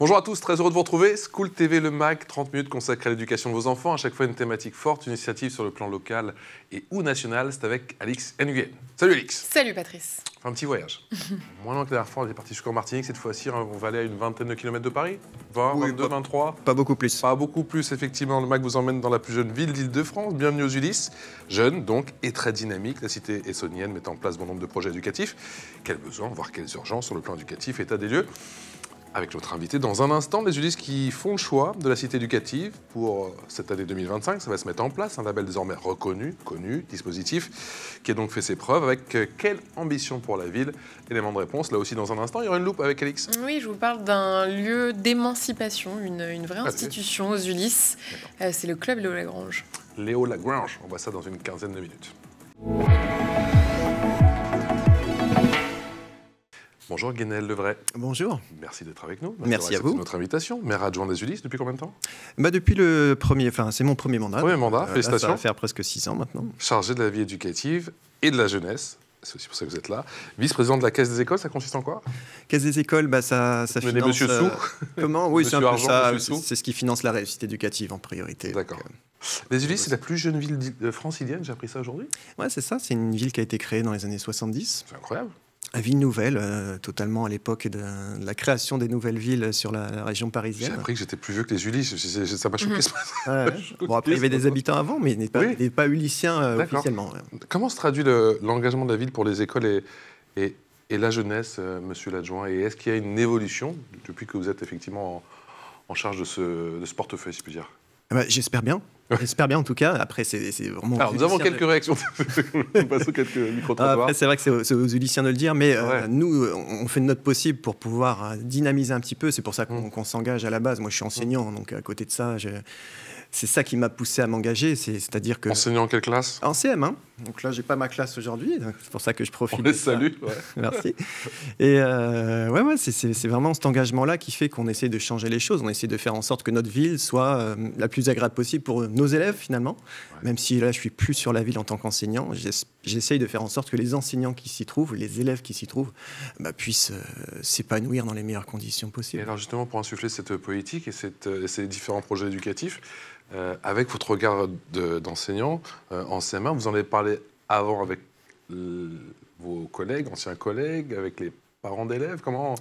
Bonjour à tous, très heureux de vous retrouver. School TV Le Mag, 30 minutes consacrées à l'éducation de vos enfants. À chaque fois une thématique forte, une initiative sur le plan local et ou national. C'est avec Alix Nguyen. Salut Alix. Salut Patrice. Un petit voyage. Moins loin que la dernière fois, on est parti jusqu'en Martinique. Cette fois-ci, on va aller à une vingtaine de kilomètres de Paris. 20, Oui, 22, 23. Pas beaucoup plus. Pas beaucoup plus, effectivement. Le MAG vous emmène dans la plus jeune ville d'Île-de-France. Bienvenue aux Ulysses. Jeune, donc, et très dynamique. La cité essonnienne met en place bon nombre de projets éducatifs. Quels besoins, voire quelles urgences sur le plan éducatif, état des lieux. Avec notre invité dans un instant, les Ulysses qui font le choix de la cité éducative pour cette année 2025. Ça va se mettre en place, un label désormais reconnu, connu, dispositif, qui a donc fait ses preuves. Avec quelle ambition pour la ville? Élément de réponse, là aussi dans un instant. Il y aura une loupe avec Alix. Oui, je vous parle d'un lieu d'émancipation, une vraie institution aux Ulysses. C'est le club Léo Lagrange. Léo Lagrange, on voit ça dans une quinzaine de minutes. Bonjour Guénel Levray. Bonjour. Merci d'être avec nous. Merci à vous. Notre invitation. Maire adjoint des Ulysses, depuis combien de temps? Depuis le premier, c'est mon premier mandat. Premier mandat, félicitations. Ça va faire presque 6 ans maintenant. Chargé de la vie éducative et de la jeunesse. C'est aussi pour ça que vous êtes là. Vice-président de la Caisse des écoles, ça consiste en quoi? Caisse des écoles, ça finance... Monsieur Sou. Comment? Oui, c'est un peu Argent, ça. Monsieur Sou. C'est ce qui finance la réussite éducative en priorité. D'accord. Les Ulysses, c'est la plus jeune ville francilienne, j'ai appris ça aujourd'hui? Ouais, c'est ça. C'est une ville qui a été créée dans les années 70. C'est incroyable. Une ville nouvelle, totalement à l'époque de la création des nouvelles villes sur la région J'ai parisienne. appris que j'étais plus vieux que les Ulysses. Ça m'a choqué. Ouais. Bon, après, il y avait des habitants avant, mais il n'est pas ulyssien officiellement. Comment se traduit l'engagement de la ville pour les écoles et la jeunesse, monsieur l'adjoint? Et est-ce qu'il y a une évolution depuis que vous êtes effectivement en charge de ce portefeuille, si je puis dire? J'espère bien. J'espère bien en tout cas. Après, c'est vraiment. Alors, nous avons quelques réactions. Nous passons quelques micro-trottoirs. Après, c'est vrai que c'est aux Ulyssiens de le dire, mais nous, on fait de notre possible pour pouvoir dynamiser un petit peu. C'est pour ça qu'on s'engage à la base. Moi, je suis enseignant, donc à côté de ça, c'est ça qui m'a poussé à m'engager. C'est-à-dire que. Enseignant en quelle classe? En CM, hein. Donc là, j'ai pas ma classe aujourd'hui. C'est pour ça que je profite. On les salue. Ouais. Merci. Et c'est vraiment cet engagement-là qui fait qu'on essaie de changer les choses. On essaie de faire en sorte que notre ville soit la plus agréable possible pour nos élèves, finalement. Ouais. Même si là, je suis plus sur la ville en tant qu'enseignant, j'essaye de faire en sorte que les enseignants qui s'y trouvent, les élèves qui s'y trouvent, puissent s'épanouir dans les meilleures conditions possibles. Et alors justement, pour insuffler cette politique et ces différents projets éducatifs, avec votre regard d'enseignant en CM1, vous en avez parlé avant avec vos collègues, anciens collègues, avec les parents d'élèves. Comment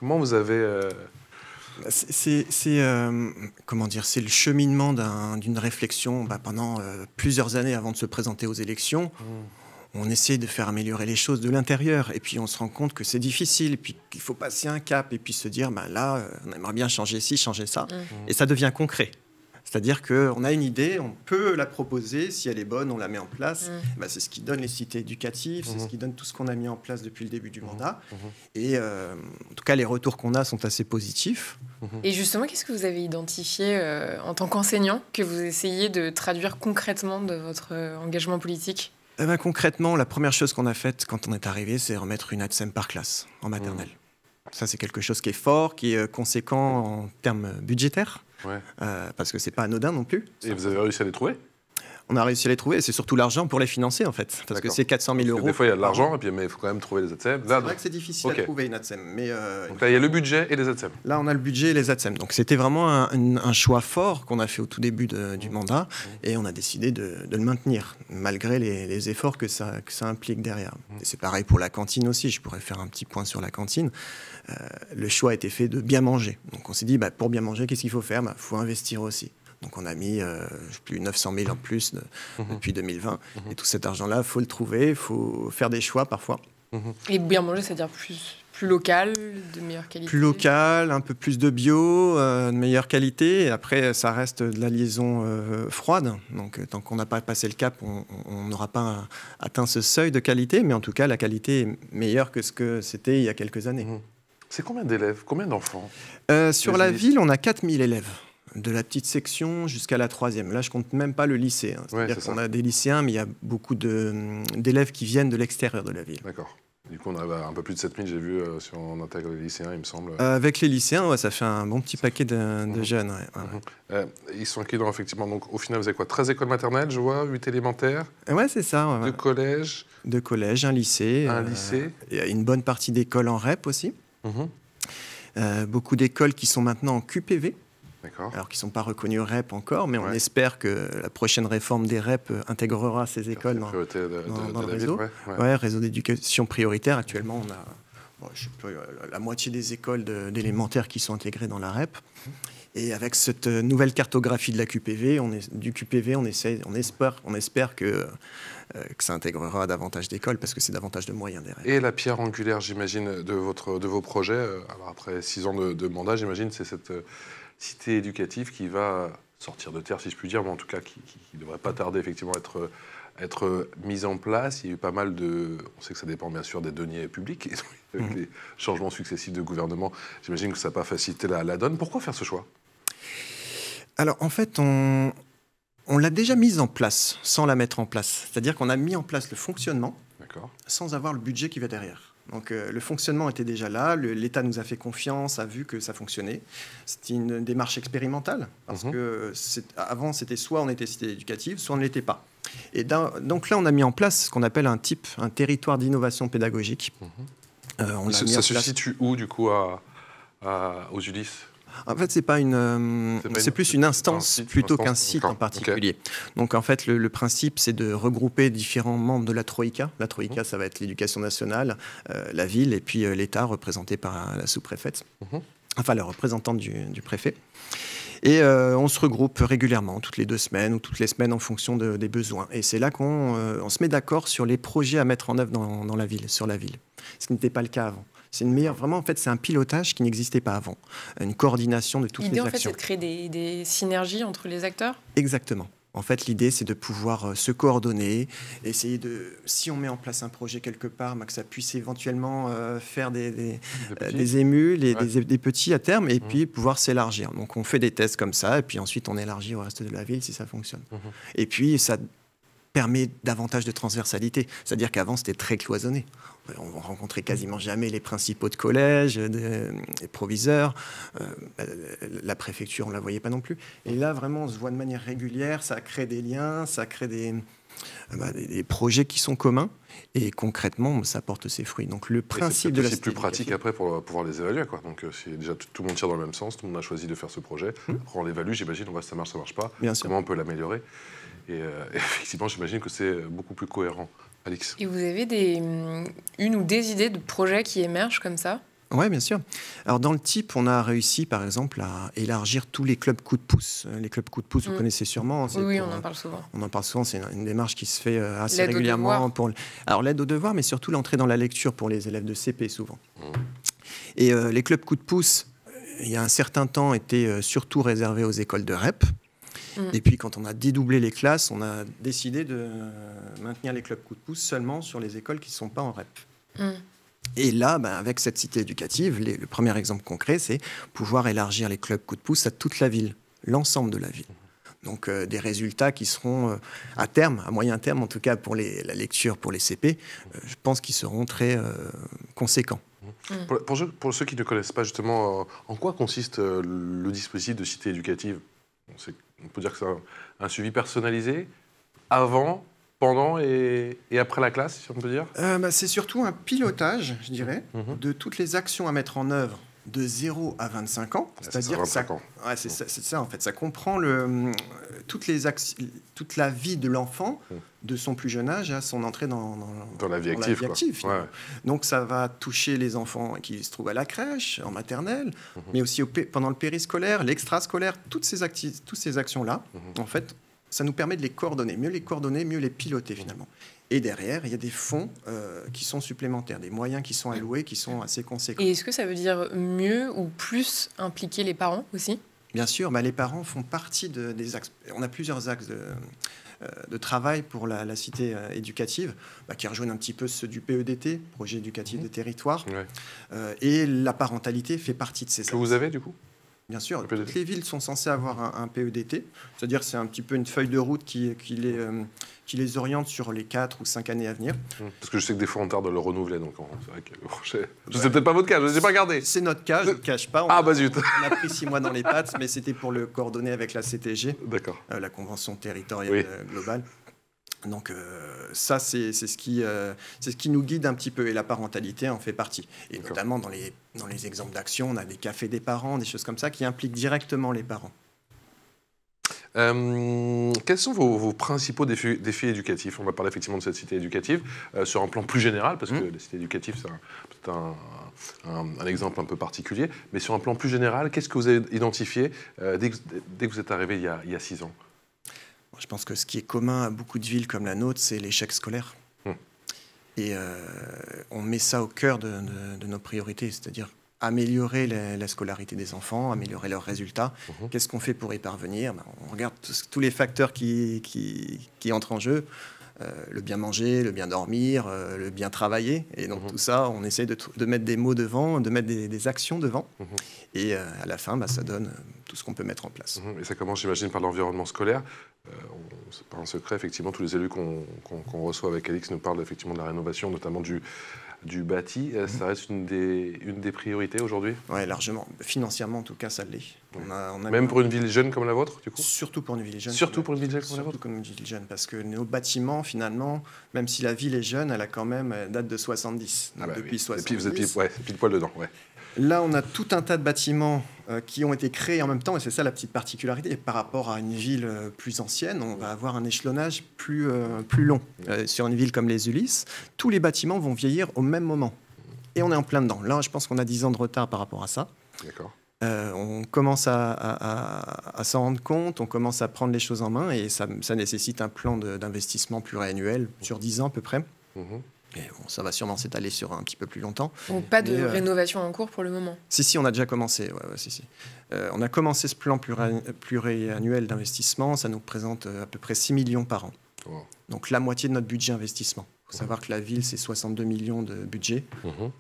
vous avez... Comment dire, c'est le cheminement d'une réflexion pendant plusieurs années avant de se présenter aux élections. On essaie de faire améliorer les choses de l'intérieur et puis on se rend compte que c'est difficile et puis qu'il faut passer un cap et puis se dire là, on aimerait bien changer ci, changer ça. Et ça devient concret. C'est-à-dire qu'on a une idée, on peut la proposer, si elle est bonne, on la met en place. C'est ce qui donne les cités éducatives, c'est ce qui donne tout ce qu'on a mis en place depuis le début du mandat. Et en tout cas, les retours qu'on a sont assez positifs. Et justement, qu'est-ce que vous avez identifié en tant qu'enseignant que vous essayez de traduire concrètement de votre engagement politique? Concrètement, la première chose qu'on a faite quand on est arrivé, c'est remettre une ATSEM par classe en maternelle. Ça, c'est quelque chose qui est fort, qui est conséquent en termes budgétaires. Ouais. Parce que c'est pas anodin non plus. Et vous avez réussi à les trouver? On a réussi à les trouver, et c'est surtout l'argent pour les financer en fait. Parce que c'est 400 000 euros. Des fois il y a de l'argent, mais il faut quand même trouver les ATSEM. C'est vrai que c'est difficile à trouver une ATSEM. Mais donc là il y a le budget et les ATSEM. Là on a le budget et les ATSEM. Donc c'était vraiment un choix fort qu'on a fait au tout début du mandat, et on a décidé de le maintenir, malgré les efforts que ça implique derrière. Et c'est pareil pour la cantine aussi, je pourrais faire un petit point sur la cantine. Le choix a été fait de bien manger. Donc on s'est dit, pour bien manger, qu'est-ce qu'il faut faire? Faut investir aussi. Donc on a mis plus 900 000 en plus depuis 2020. Et tout cet argent-là, il faut le trouver, il faut faire des choix parfois. Et bien manger, c'est-à-dire plus local, de meilleure qualité? Plus local, un peu plus de bio, de meilleure qualité. Et après, ça reste de la liaison froide. Donc tant qu'on n'a pas passé le cap, on n'aura pas atteint ce seuil de qualité. Mais en tout cas, la qualité est meilleure que ce que c'était il y a quelques années. C'est combien d'élèves, combien d'enfants? Sur la ville, on a 4000 élèves. De la petite section jusqu'à la 3e. Là, je compte même pas le lycée. C'est-à-dire qu'on a des lycéens, mais il y a beaucoup d'élèves qui viennent de l'extérieur de la ville. D'accord. Du coup, on arrive à un peu plus de 7000, j'ai vu, si on intègre les lycéens, il me semble. Avec les lycéens, ça fait un bon petit paquet de jeunes. Ils sont acquis dans, effectivement, donc au final, vous avez quoi? 13 écoles maternelles, je vois, 8 élémentaires. Ouais, c'est ça. 2 collèges. 2 collèges, un lycée. Un lycée. Et une bonne partie d'écoles en REP aussi. beaucoup d'écoles qui sont maintenant en QPV, alors qui ne sont pas reconnues REP encore, mais on espère que la prochaine réforme des REP intégrera ces écoles dans le réseau. Réseau d'éducation prioritaire. Actuellement, on a la moitié des écoles d'élémentaire qui sont intégrées dans la REP. Et avec cette nouvelle cartographie de la QPV, on espère que ça intégrera davantage d'écoles parce que c'est davantage de moyens derrière. Et la pierre angulaire, j'imagine, de vos projets, alors après 6 ans de mandat, j'imagine, c'est cette cité éducative qui va sortir de terre, si je puis dire, mais en tout cas qui ne devrait pas tarder effectivement à être mise en place. Il y a eu pas mal de... On sait que ça dépend bien sûr des deniers publics, et avec les changements successifs de gouvernement, j'imagine que ça n'a pas facilité la donne. Pourquoi faire ce choix ? Alors, en fait, on l'a déjà mise en place sans la mettre en place. C'est-à-dire qu'on a mis en place le fonctionnement sans avoir le budget qui va derrière. Donc, le fonctionnement était déjà là. L'État nous a fait confiance, a vu que ça fonctionnait. C'était une démarche expérimentale parce que avant, c'était soit on était cité éducative, soit on ne l'était pas. Et donc là, on a mis en place ce qu'on appelle un territoire d'innovation pédagogique. Ça se situe où, du coup, aux Ulysses ? En fait, c'est plus une instance plutôt qu'un site en particulier. Donc, en fait, le principe, c'est de regrouper différents membres de la Troïka. La Troïka, ça va être l'éducation nationale, la ville et puis l'État représenté par la sous-préfète, enfin, la représentante du préfet. Et on se regroupe régulièrement, toutes les 2 semaines ou toutes les semaines en fonction des besoins. Et c'est là qu'on se met d'accord sur les projets à mettre en œuvre dans la ville, sur la ville. Ce qui n'était pas le cas avant. C'est vraiment, en fait, c'est un pilotage qui n'existait pas avant. Une coordination de toutes les actions. L'idée, en fait, c'est de créer des synergies entre les acteurs ? Exactement. En fait, l'idée, c'est de pouvoir se coordonner, essayer si on met en place un projet quelque part, que ça puisse éventuellement faire des émules, des petits à terme, et puis pouvoir s'élargir. Donc, on fait des tests comme ça, et puis ensuite, on élargit au reste de la ville si ça fonctionne. Et puis, ça permet davantage de transversalité. C'est-à-dire qu'avant, c'était très cloisonné. On rencontrait quasiment jamais les principaux de collège, les proviseurs. La préfecture, on ne la voyait pas non plus. Et là, vraiment, on se voit de manière régulière. Ça crée des liens, ça crée des projets qui sont communs. Et concrètement, ça porte ses fruits. Donc, le principe de la c'est plus pratique après pour pouvoir les évaluer, quoi. Donc, si déjà tout le monde tire dans le même sens, tout le monde a choisi de faire ce projet. Après, on l'évalue, j'imagine, on voit si ça marche pas. Bien sûr. Comment on peut l'améliorer. Et effectivement, j'imagine que c'est beaucoup plus cohérent. Alix. Et vous avez une ou des idées de projets qui émergent comme ça ? Oui, bien sûr. Alors, dans le type, on a réussi, par exemple, à élargir tous les clubs coup de pouce. Les clubs coup de pouce, vous connaissez sûrement. Oui, on en parle souvent. On en parle souvent, c'est une démarche qui se fait assez régulièrement. Alors, l'aide aux devoirs, mais surtout l'entrée dans la lecture pour les élèves de CP, souvent. Et les clubs coup de pouce, il y a un certain temps, étaient surtout réservés aux écoles de REP. Et puis, quand on a dédoublé les classes, on a décidé de maintenir les clubs coup de pouce seulement sur les écoles qui ne sont pas en REP. Et là, avec cette cité éducative, le premier exemple concret, c'est pouvoir élargir les clubs coup de pouce à toute la ville, l'ensemble de la ville. Donc, des résultats qui seront, à terme, à moyen terme, en tout cas pour la lecture pour les CP, je pense qu'ils seront très conséquents. Pour ceux qui ne connaissent pas justement, en quoi consiste le dispositif de cité éducative ? On peut dire que c'est un suivi personnalisé avant, pendant et après la classe, si on peut dire. C'est surtout un pilotage, je dirais, de toutes les actions à mettre en œuvre de 0 à 25 ans. C'est-à-dire que ça, c'est ça, en fait. Ça comprend toute la vie de l'enfant, de son plus jeune âge à son entrée dans la vie active. Donc, ça va toucher les enfants qui se trouvent à la crèche, en maternelle, mais aussi pendant le périscolaire, l'extrascolaire, toutes ces actions-là, en fait, ça nous permet de les coordonner, mieux les piloter finalement. Et derrière, il y a des fonds qui sont supplémentaires, des moyens qui sont alloués, qui sont assez conséquents. Et est-ce que ça veut dire mieux ou plus impliquer les parents aussi ? Bien sûr, les parents font partie des axes. On a plusieurs axes de travail pour la cité éducative, qui rejoignent un petit peu ceux du PEDT, projet éducatif de territoire. Et la parentalité fait partie de ces axes. Que vous avez du coup ? Bien sûr, toutes les villes sont censées avoir un PEDT, c'est-à-dire c'est un petit peu une feuille de route qui les oriente sur les 4 ou 5 années à venir. Parce que je sais que des fois on tarde à le renouveler, donc c'est vrai que le projet... Je sais peut-être pas votre cas, je ne l'ai pas regardé. C'est notre cas, je ne le cache pas. Zut. On a pris 6 mois dans les pattes, mais c'était pour le coordonner avec la CTG, la Convention territoriale globale. Donc ça, c'est ce qui nous guide un petit peu, et la parentalité en fait partie. Et notamment dans les exemples d'action, on a des cafés des parents, des choses comme ça qui impliquent directement les parents. Quels sont vos principaux défis éducatifs? On va parler effectivement de cette cité éducative sur un plan plus général, parce que la cité éducative, c'est un exemple un peu particulier, mais sur un plan plus général, qu'est-ce que vous avez identifié dès que vous êtes arrivé il y a 6 ans? Je pense que ce qui est commun à beaucoup de villes comme la nôtre, c'est l'échec scolaire. Et on met ça au cœur de nos priorités, c'est-à-dire améliorer la scolarité des enfants, améliorer leurs résultats. Qu'est-ce qu'on fait pour y parvenir? On regarde tous les facteurs qui entrent en jeu. Le bien manger, le bien dormir, le bien travailler. Et donc tout ça, on essaie de mettre des mots devant, de mettre des actions devant. Et à la fin, ça donne tout ce qu'on peut mettre en place. Et ça commence, j'imagine, par l'environnement scolaire. C'est pas un secret, effectivement, tous les élus qu'on reçoit avec Alix nous parlent effectivement de la rénovation, notamment du bâti. Ça reste une des priorités aujourd'hui? Oui, largement. Financièrement, en tout cas, ça l'est. Même pour une ville jeune comme la vôtre, du coup? Surtout pour une ville jeune. Surtout pour une ville jeune comme la vôtre? Surtout comme une ville jeune, parce que nos bâtiments, finalement, même si la ville est jeune, elle a quand même date de 70. Donc depuis 70. Et puis vous êtes pile poil dedans, ouais. Là, on a tout un tas de bâtiments qui ont été créés en même temps, et c'est ça la petite particularité. Et par rapport à une ville plus ancienne, on va avoir un échelonnage plus long. Sur une ville comme les Ulysses, tous les bâtiments vont vieillir au même moment. Et on est en plein dedans. Là, je pense qu'on a 10 ans de retard par rapport à ça. D'accord. On commence à s'en rendre compte, on commence à prendre les choses en main, et ça nécessite un plan d'investissement pluriannuel sur 10 ans à peu près. Et bon, ça va sûrement s'étaler sur un petit peu plus longtemps. Donc pas de rénovation en cours pour le moment? Si, on a déjà commencé. Si. On a commencé ce plan pluriannuel d'investissement. Ça nous représente à peu près 6 millions par an. Donc la moitié de notre budget investissement. Il faut savoir que la ville, c'est 62 millions de budget.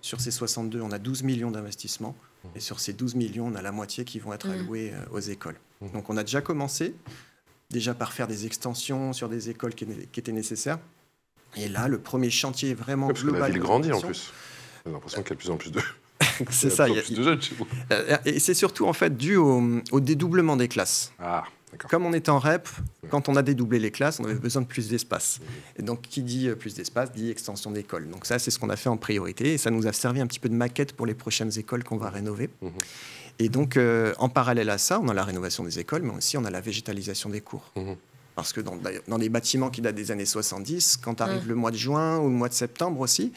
Sur ces 62, on a 12 millions d'investissements. Et sur ces 12 millions, on a la moitié qui vont être alloués aux écoles. Donc on a déjà commencé, par faire des extensions sur des écoles qui étaient nécessaires. Et là, le premier chantier est vraiment global. Parce que la ville grandit en plus. J'ai l'impression qu'il y a de plus en plus de... C'est ça. Il y a plus de jeunes chez vous. Et c'est surtout en fait dû au dédoublement des classes. Ah, d'accord. Comme on était en REP, quand on a dédoublé les classes, on avait besoin de plus d'espace. Et donc, qui dit plus d'espace, dit extension d'école. Donc ça, c'est ce qu'on a fait en priorité. Et ça nous a servi un petit peu de maquette pour les prochaines écoles qu'on va rénover. Et donc, en parallèle à ça, on a la rénovation des écoles, mais aussi on a la végétalisation des cours. Parce que dans les bâtiments qui datent des années 70, quand arrive le mois de juin ou le mois de septembre aussi,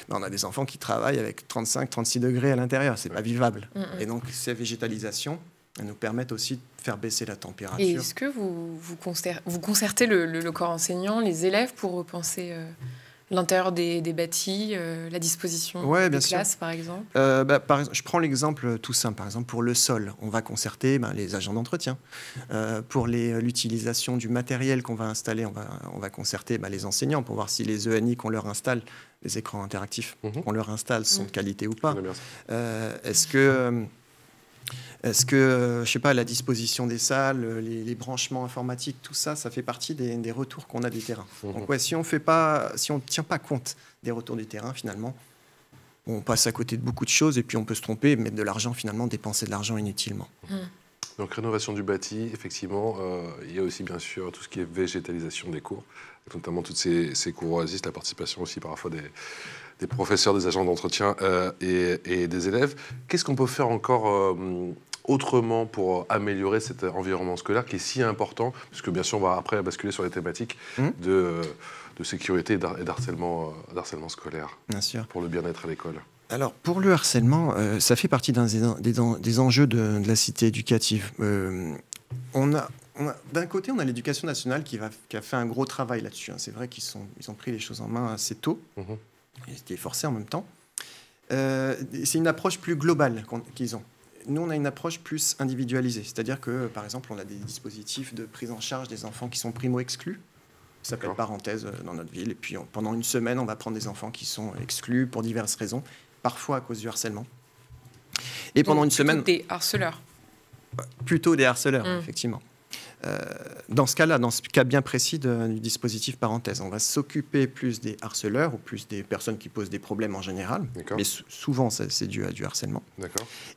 on a des enfants qui travaillent avec 35-36 degrés à l'intérieur. C'est pas vivable. Et donc, ces végétalisations, elles nous permettent aussi de faire baisser la température. Et est-ce que vous concertez le corps enseignant, les élèves, pour repenser l'intérieur des bâtis, la disposition des classes, par exemple? Je prends l'exemple tout simple. Par exemple, pour le sol, on va concerter les agents d'entretien. Pour l'utilisation du matériel qu'on va installer, on va concerter les enseignants pour voir si les ENI qu'on leur installe, les écrans interactifs qu'on leur installe, sont de qualité ou pas. Est-ce que, je sais pas, la disposition des salles, les branchements informatiques, tout ça, ça fait partie des retours qu'on a du terrain. Donc si on ne tient pas compte des retours du terrain, finalement, on passe à côté de beaucoup de choses et puis on peut se tromper, mettre de l'argent, finalement, dépenser de l'argent inutilement. Donc rénovation du bâti, effectivement, il y a aussi bien sûr tout ce qui est végétalisation des cours, notamment toutes ces cours oasis, la participation aussi parfois des professeurs, des agents d'entretien et des élèves. Qu'est-ce qu'on peut faire encore autrement pour améliorer cet environnement scolaire qui est si important, parce que bien sûr on va après basculer sur les thématiques de sécurité et d'harcèlement scolaire, bien sûr, pour le bien-être à l'école? Alors, pour le harcèlement, ça fait partie des enjeux de la cité éducative. D'un côté, on a l'éducation nationale qui a fait un gros travail là-dessus. C'est vrai qu'ils ont pris les choses en main assez tôt. Ils étaient forcés en même temps. C'est une approche plus globale qu'ils ont. Nous, on a une approche plus individualisée. C'est-à-dire que, par exemple, on a des dispositifs de prise en charge des enfants qui sont primo-exclus. Ça s'appelle Parenthèse dans notre ville. Et puis, pendant une semaine, on va prendre des enfants qui sont exclus pour diverses raisons, parfois à cause du harcèlement. Et pendant une semaine... Des harceleurs. Plutôt des harceleurs, effectivement. Dans ce cas-là, dans ce cas bien précis du dispositif parenthèse, on va s'occuper plus des harceleurs ou plus des personnes qui posent des problèmes en général. Mais souvent, c'est dû à du harcèlement.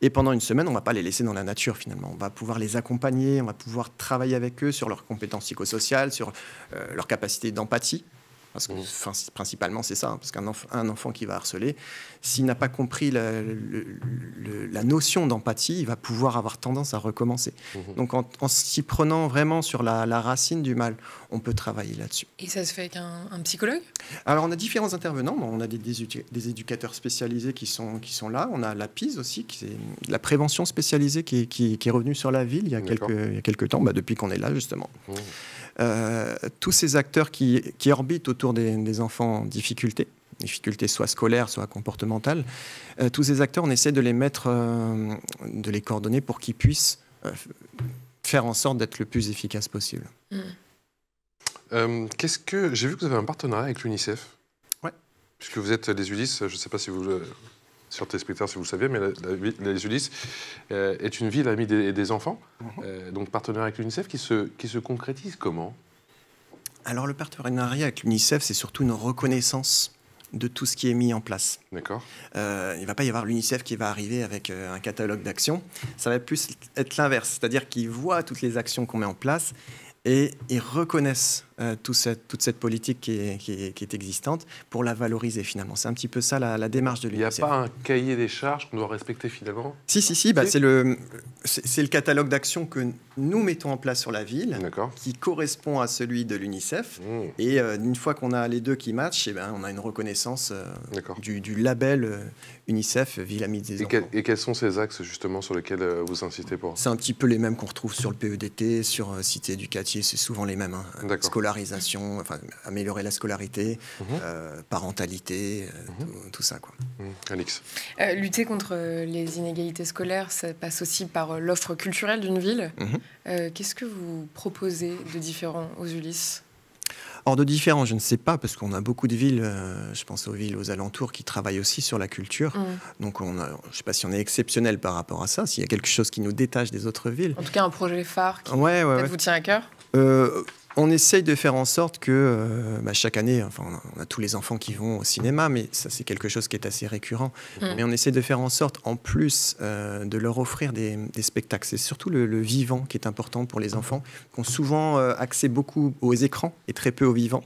Et pendant une semaine, on ne va pas les laisser dans la nature finalement. On va pouvoir les accompagner, on va pouvoir travailler avec eux sur leurs compétences psychosociales, sur leur capacité d'empathie. Parce que principalement, c'est ça. Hein, parce qu'un enfant qui va harceler, s'il n'a pas compris la notion d'empathie, il va pouvoir avoir tendance à recommencer. Donc, en s'y prenant vraiment sur la racine du mal, on peut travailler là-dessus. Et ça se fait avec un psychologue? Alors, on a différents intervenants. On a des éducateurs spécialisés qui sont là. On a la PISE aussi, qui est la prévention spécialisée qui est revenue sur la ville il y a quelques temps, depuis qu'on est là, justement. Tous ces acteurs qui orbitent autour des enfants en difficulté soit scolaires, soit comportementales, tous ces acteurs, on essaie de les mettre, de les coordonner pour qu'ils puissent faire en sorte d'être le plus efficace possible. J'ai vu que vous avez un partenariat avec l'UNICEF. Ouais. Puisque vous êtes les Ulysses, je ne sais pas si vous... sur téléspectateurs, si vous le saviez, mais les Ulysses est une ville amie des enfants. Donc partenariat avec l'UNICEF qui se concrétise comment? Alors le partenariat avec l'UNICEF, c'est surtout une reconnaissance de tout ce qui est mis en place. D'accord. Il ne va pas y avoir l'UNICEF qui va arriver avec un catalogue d'actions. Ça va plus être l'inverse, c'est-à-dire qu'ils voient toutes les actions qu'on met en place et ils reconnaissent toute cette politique qui est existante pour la valoriser finalement. C'est un petit peu ça la démarche de l'UNICEF. Il n'y a pas un cahier des charges qu'on doit respecter finalement? Si. C'est le catalogue d'actions que nous mettons en place sur la ville, qui correspond à celui de l'UNICEF. Et une fois qu'on a les deux qui matchent, on a une reconnaissance du label UNICEF, Ville Amie des Enfants. Et quels sont ces axes justement sur lesquels vous insistez pour? C'est un petit peu les mêmes qu'on retrouve sur le PEDT, sur Cité éducative, c'est souvent les mêmes. Scolarisation, enfin, améliorer la scolarité, parentalité, tout ça. Alix. Lutter contre les inégalités scolaires, ça passe aussi par l'offre culturelle d'une ville. Qu'est-ce que vous proposez de différent aux Ulysses? Or, de différents, je ne sais pas, parce qu'on a beaucoup de villes, je pense aux villes aux alentours, qui travaillent aussi sur la culture. Donc, je ne sais pas si on est exceptionnel par rapport à ça, s'il y a quelque chose qui nous détache des autres villes. En tout cas, un projet phare qui vous tient à cœur? On essaye de faire en sorte que chaque année, on a tous les enfants qui vont au cinéma, mais ça c'est quelque chose qui est assez récurrent. Mais on essaie de faire en sorte, en plus, de leur offrir des spectacles. C'est surtout le vivant qui est important pour les enfants, qui ont souvent accès beaucoup aux écrans et très peu au vivant.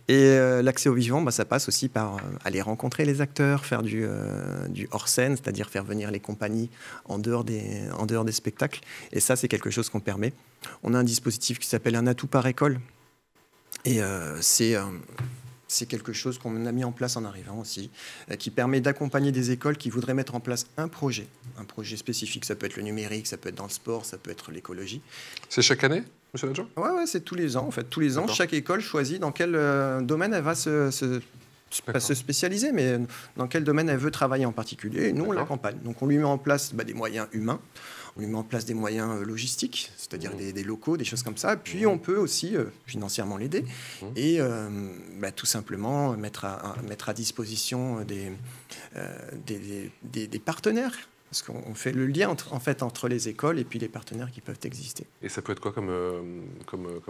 Et l'accès au vivant, ça passe aussi par aller rencontrer les acteurs, faire du hors-scène, c'est-à-dire faire venir les compagnies en dehors des spectacles. Et ça, c'est quelque chose qu'on permet. On a un dispositif qui s'appelle un atout par école. Et c'est quelque chose qu'on a mis en place en arrivant aussi, qui permet d'accompagner des écoles qui voudraient mettre en place un projet spécifique. Ça peut être le numérique, ça peut être dans le sport, ça peut être l'écologie. C'est chaque année, monsieur l'adjoint? Ouais, c'est tous les ans. En fait, tous les ans, chaque école choisit dans quel domaine elle va pas se spécialiser, mais dans quel domaine elle veut travailler en particulier. Et nous, on l'accompagne. Donc, on lui met en place des moyens humains, on lui met en place des moyens logistiques, c'est-à-dire des locaux, des choses comme ça. Puis, on peut aussi financièrement l'aider et tout simplement mettre à disposition des partenaires. Parce qu'on fait le lien entre les écoles et puis les partenaires qui peuvent exister. Et ça peut être quoi comme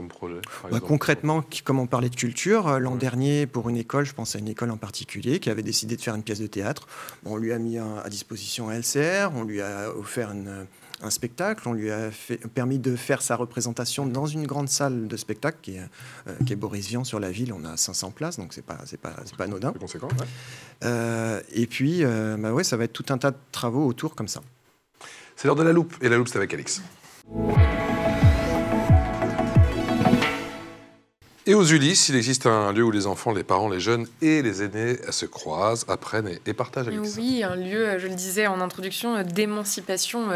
projet, par exemple? Concrètement, comme on parlait de culture, l'an dernier, pour une école, je pense à une école en particulier, qui avait décidé de faire une pièce de théâtre. On lui a mis à disposition un LCR, on lui a offert un spectacle, on lui a permis de faire sa représentation dans une grande salle de spectacle qui est Boris Vian sur la ville. On a 500 places, donc c'est pas anodin. C'est conséquent, et puis, ça va être tout un tas de travaux autour comme ça. C'est l'heure de la loupe, et la loupe, c'est avec Alix. Et aux Ulysses, il existe un lieu où les enfants, les parents, les jeunes et les aînés se croisent, apprennent et partagent. Oui, un lieu, je le disais en introduction, d'émancipation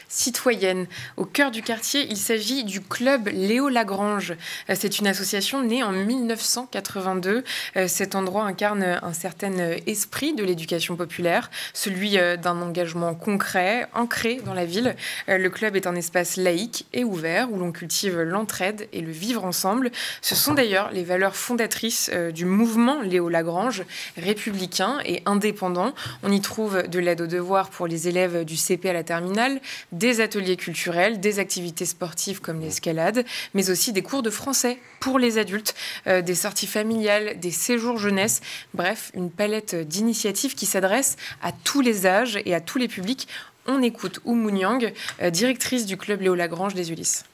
citoyenne. Au cœur du quartier, il s'agit du club Léo Lagrange. C'est une association née en 1982. Cet endroit incarne un certain esprit de l'éducation populaire, celui d'un engagement concret, ancré dans la ville. Le club est un espace laïque et ouvert où l'on cultive l'entraide et le vivre ensemble. Ce sont d'ailleurs d'ailleurs les valeurs fondatrices du mouvement Léo Lagrange, républicain et indépendant. On y trouve de l'aide aux devoirs pour les élèves du CP à la terminale, des ateliers culturels, des activités sportives comme l'escalade, mais aussi des cours de français pour les adultes, des sorties familiales, des séjours jeunesse, bref, une palette d'initiatives qui s'adresse à tous les âges et à tous les publics. On écoute Oumou Niang, directrice du club Léo Lagrange des Ulysses.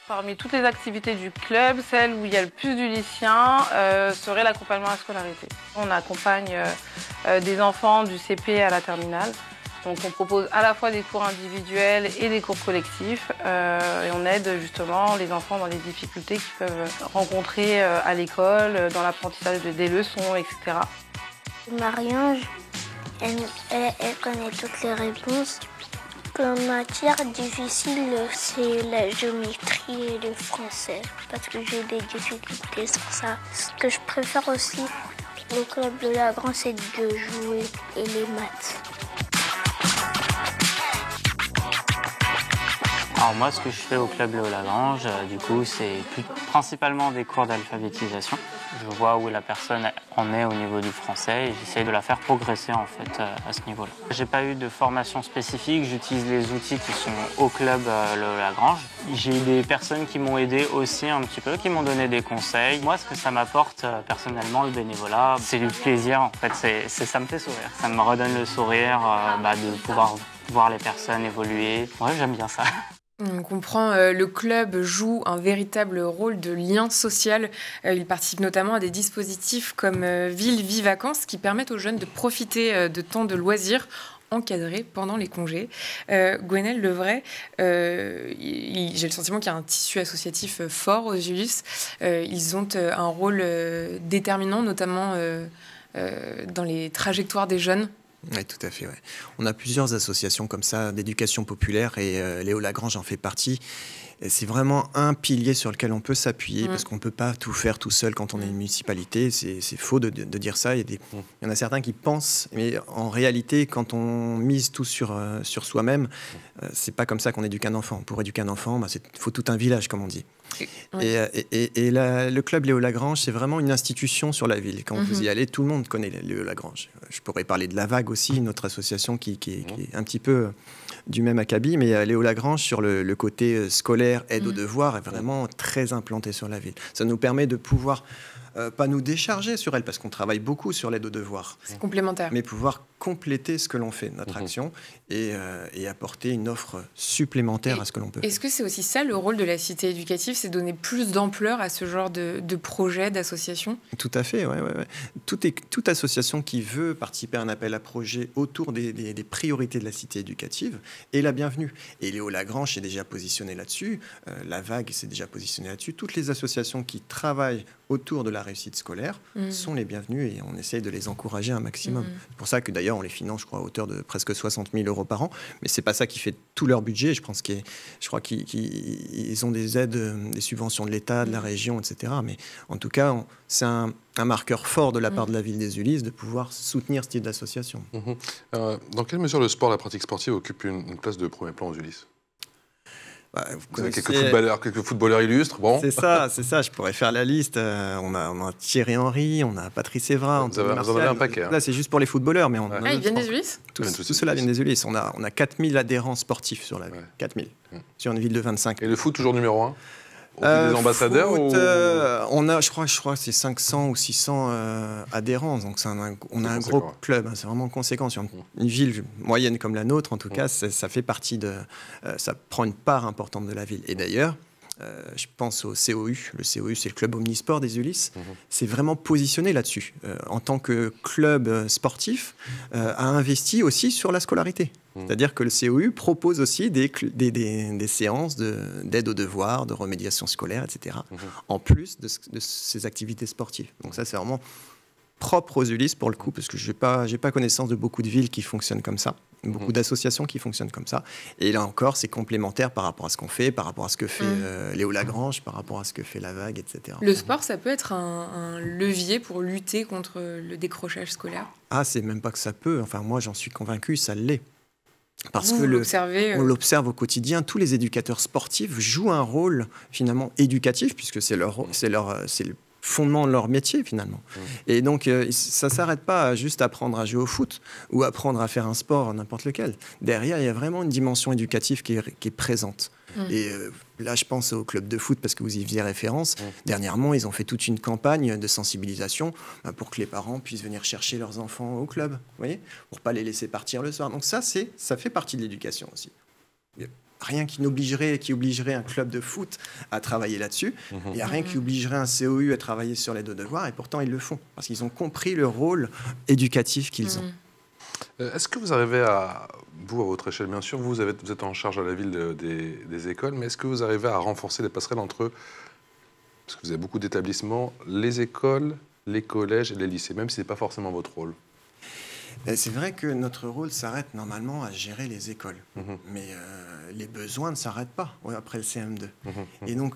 Parmi toutes les activités du club, celle où il y a le plus d'Ulyssiens serait l'accompagnement à la scolarité. On accompagne des enfants du CP à la terminale. Donc on propose à la fois des cours individuels et des cours collectifs et on aide justement les enfants dans les difficultés qu'ils peuvent rencontrer à l'école, dans l'apprentissage des leçons, etc. Marie-Ange, elle connaît toutes les réponses. Comme matière difficile, c'est la géométrie et le français, parce que j'ai des difficultés sur ça. Ce que je préfère aussi au club de Lagrange, c'est de jouer et les maths. Alors moi, ce que je fais au club Léo Lagrange, du coup, c'est principalement des cours d'alphabétisation. Je vois où la personne en est au niveau du français et j'essaye de la faire progresser en fait à ce niveau-là. J'ai pas eu de formation spécifique, j'utilise les outils qui sont au club Léo Lagrange. J'ai des personnes qui m'ont aidé aussi un petit peu, qui m'ont donné des conseils. Moi, ce que ça m'apporte personnellement, le bénévolat, c'est du plaisir en fait, ça me fait sourire. Ça me redonne le sourire de pouvoir voir les personnes évoluer. Ouais, j'aime bien ça. On comprend, le club joue un véritable rôle de lien social. Il participe notamment à des dispositifs comme Ville Vie Vacances qui permettent aux jeunes de profiter de temps de loisirs encadrés pendant les congés. Gwenaëlle Levray, j'ai le sentiment qu'il y a un tissu associatif fort aux Ulysses. Ils ont un rôle déterminant, notamment dans les trajectoires des jeunes. Oui, tout à fait. Ouais. On a plusieurs associations comme ça d'éducation populaire et Léo Lagrange en fait partie. C'est vraiment un pilier sur lequel on peut s'appuyer parce qu'on ne peut pas tout faire tout seul quand on est une municipalité. C'est faux de dire ça. Il y en a certains qui pensent, mais en réalité, quand on mise tout sur soi-même, c'est pas comme ça qu'on éduque un enfant. Pour éduquer un enfant, il faut tout un village, comme on dit. Oui. Et le club Léo Lagrange, c'est vraiment une institution sur la ville. Quand vous y allez, tout le monde connaît Léo Lagrange. Je pourrais parler de La Vague aussi, une autre association qui est un petit peu du même acabit, mais Léo Lagrange, sur le côté scolaire, aide aux devoirs, est vraiment très implanté sur la ville. Ça nous permet de pouvoir pas nous décharger sur elle, parce qu'on travaille beaucoup sur l'aide aux devoirs. C'est complémentaire. Mais pouvoir compléter ce que l'on fait, notre action, et apporter une offre supplémentaire à ce que l'on peut. Est-ce que c'est aussi ça le rôle de la cité éducative, c'est donner plus d'ampleur à ce genre de projet, d'association ? Tout à fait, ouais. Toute association qui veut participer à un appel à projet autour des priorités de la cité éducative est la bienvenue. Et Léo Lagrange est déjà positionné là-dessus, La Vague s'est déjà positionnée là-dessus. Toutes les associations qui travaillent autour de la réussite scolaire sont les bienvenues et on essaye de les encourager un maximum. C'est pour ça que d'ailleurs on les finance, je crois, à hauteur de presque 60 000 € par an, mais c'est pas ça qui fait tout leur budget. Je crois qu'ils ont des aides, des subventions de l'État, de la région, etc. Mais en tout cas, c'est un marqueur fort de la part de la ville des Ulysses de pouvoir soutenir ce type d'association. Dans quelle mesure le sport, la pratique sportive occupe une place de premier plan aux Ulysses ? Vous avez quelques footballeurs illustres, bon. C'est ça, je pourrais faire la liste. On a Thierry Henry, on a Patrice Evra, vous en avez un paquet. Là, c'est juste pour les footballeurs, mais ils viennent des Ulysses. Tout cela vient des Ulysses. On a 4000 adhérents sportifs sur la ville. 4000 sur une ville de 25 000. Et le foot, toujours numéro 1 des ambassadeurs foot, on a, je crois que c'est 500 ou 600 adhérents, donc on a un gros club, c'est vraiment conséquent. Sur une ville moyenne comme la nôtre, en tout cas, ça fait partie ça prend une part importante de la ville. Et d'ailleurs, je pense au COU. Le COU, c'est le club omnisport des Ulysses. C'est vraiment positionné là-dessus. En tant que club sportif, a investi aussi sur la scolarité. C'est-à-dire que le COU propose aussi des séances d'aide aux devoirs, de remédiation scolaire, etc. En plus de ces activités sportives. Donc ça, c'est vraiment propre aux Ulysses pour le coup, parce que j'ai pas connaissance de beaucoup de villes qui fonctionnent comme ça, beaucoup d'associations qui fonctionnent comme ça. Et là encore, c'est complémentaire par rapport à ce qu'on fait, par rapport à ce que fait Léo Lagrange, par rapport à ce que fait La Vague, etc. Le sport, ça peut être un levier pour lutter contre le décrochage scolaire ? Ah, c'est même pas que ça peut. Enfin, moi, j'en suis convaincu, ça l'est. Parce que on l'observe au quotidien, tous les éducateurs sportifs jouent un rôle finalement éducatif, puisque c'est le fondement de leur métier finalement. Et donc ça ne s'arrête pas à juste apprendre à jouer au foot ou apprendre à faire un sport, n'importe lequel. Derrière, il y a vraiment une dimension éducative qui est présente. Et là, je pense au club de foot parce que vous y faisiez référence. Dernièrement, ils ont fait toute une campagne de sensibilisation pour que les parents puissent venir chercher leurs enfants au club, vous voyez, pour pas les laisser partir le soir. Donc ça fait partie de l'éducation aussi. Rien qui obligerait un club de foot à travailler là-dessus. Il n'y a rien qui obligerait un COU à travailler sur les devoirs, et pourtant ils le font, parce qu'ils ont compris le rôle éducatif qu'ils ont. Est-ce que vous arrivez à, vous à votre échelle bien sûr, vous êtes en charge à la ville des écoles, mais est-ce que vous arrivez à renforcer les passerelles entre, parce que vous avez beaucoup d'établissements, les écoles, les collèges et les lycées, même si ce n'est pas forcément votre rôle? C'est vrai que notre rôle s'arrête normalement à gérer les écoles, mais les besoins ne s'arrêtent pas après le CM2. Et donc,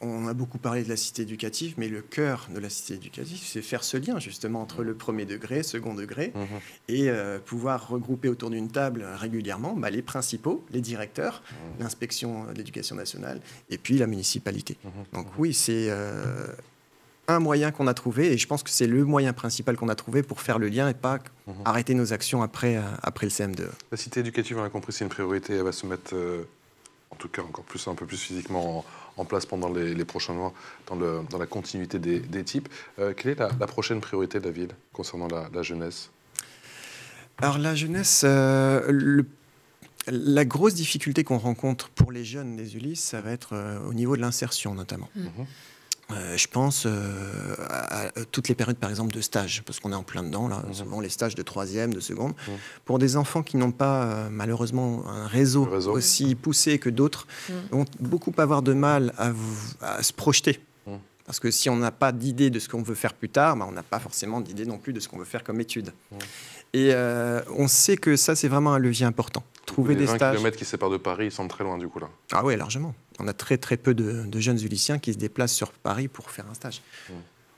on a beaucoup parlé de la cité éducative, mais le cœur de la cité éducative, c'est faire ce lien justement entre le premier degré, second degré, et pouvoir regrouper autour d'une table régulièrement les principaux, les directeurs, l'inspection de l'éducation nationale, et puis la municipalité. Donc oui, c'est un moyen qu'on a trouvé, et je pense que c'est le moyen principal qu'on a trouvé pour faire le lien et pas arrêter nos actions après le CM2. La cité éducative, on a compris, c'est une priorité. Elle va se mettre, en tout cas, encore plus, un peu plus physiquement en place pendant les prochains mois, dans la continuité des types. Quelle est la prochaine priorité de la ville concernant la jeunesse? Alors, la jeunesse, la grosse difficulté qu'on rencontre pour les jeunes des Ulysses, ça va être au niveau de l'insertion, notamment. Je pense à toutes les périodes, par exemple, de stage, parce qu'on est en plein dedans, là, souvent les stages de 3e, de seconde. Pour des enfants qui n'ont pas, malheureusement, un réseau aussi poussé que d'autres, vont beaucoup avoir de mal à se projeter. Parce que si on n'a pas d'idée de ce qu'on veut faire plus tard, on n'a pas forcément d'idée non plus de ce qu'on veut faire comme étude. Et on sait que ça, c'est vraiment un levier important. Trouver des stages. 20 km qui séparent de Paris, ils semblent très loin, du coup, là. Ah oui, largement. On a très peu de jeunes Ulyssiens qui se déplacent sur Paris pour faire un stage.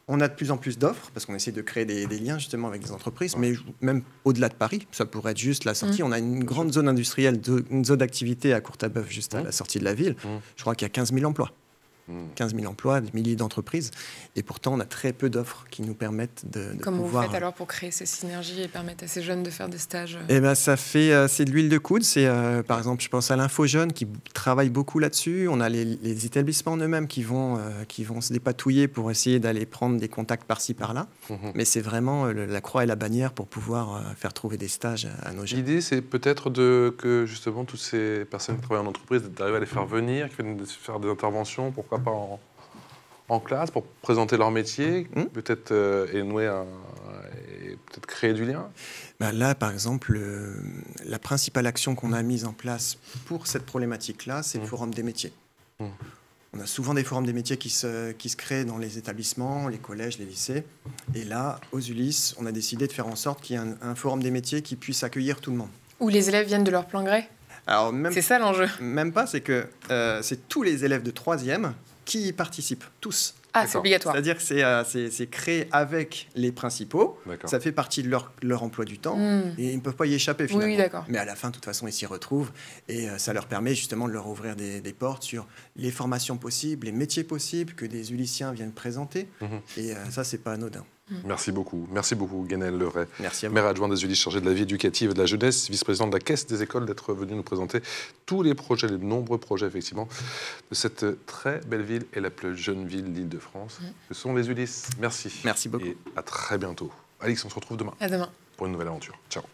On a de plus en plus d'offres, parce qu'on essaie de créer des liens justement avec des entreprises, mais même au-delà de Paris, ça pourrait être juste la sortie. On a une grande zone industrielle, une zone d'activité à Courtabœuf, juste à la sortie de la ville. Je crois qu'il y a 15 000 emplois. 15 000 emplois, des milliers d'entreprises. Et pourtant, on a très peu d'offres qui nous permettent de Comment pouvoir... vous faites alors pour créer ces synergies et permettre à ces jeunes de faire des stages? Eh ben, c'est de l'huile de coude. C'est, par exemple, je pense à l'Info Jeune qui travaille beaucoup là-dessus. On a les établissements eux-mêmes qui vont se dépatouiller pour essayer d'aller prendre des contacts par-ci, par-là. Mais c'est vraiment la croix et la bannière pour pouvoir faire trouver des stages à nos jeunes. L'idée, c'est peut-être que justement toutes ces personnes qui travaillent en entreprise, d'arriver à les faire venir, qui viennent faire des interventions, pourquoi pas en classe, pour présenter leur métier, peut-être et peut-être créer du lien. Là, par exemple, la principale action qu'on a mise en place pour cette problématique-là, c'est le Forum des métiers. On a souvent des forums des métiers qui se créent dans les établissements, les collèges, les lycées. Et là, aux Ulysses, on a décidé de faire en sorte qu'il y ait un forum des métiers qui puisse accueillir tout le monde. Où les élèves viennent de leur plein gré? C'est ça l'enjeu. Même pas, c'est que c'est tous les élèves de 3e qui y participent, tous. Ah, c'est obligatoire. C'est-à-dire que c'est créé avec les principaux. Ça fait partie de leur emploi du temps. Et ils ne peuvent pas y échapper, finalement. Oui, d'accord. Mais à la fin, de toute façon, ils s'y retrouvent. Et ça leur permet justement de leur ouvrir des portes sur les formations possibles, les métiers possibles que des Ulyssiens viennent présenter. Et ça, c'est pas anodin. Merci beaucoup, Guénel Leray, Merci à vous. maire adjoint des Ulysses chargé de la vie éducative et de la jeunesse, vice-président de la Caisse des écoles, d'être venu nous présenter tous les projets, les nombreux projets effectivement, de cette très belle ville et la plus jeune ville d'Île-de-France, que sont les Ulysses. Merci. Merci beaucoup. Et à très bientôt. Alix, on se retrouve demain. À demain. Pour une nouvelle aventure. Ciao.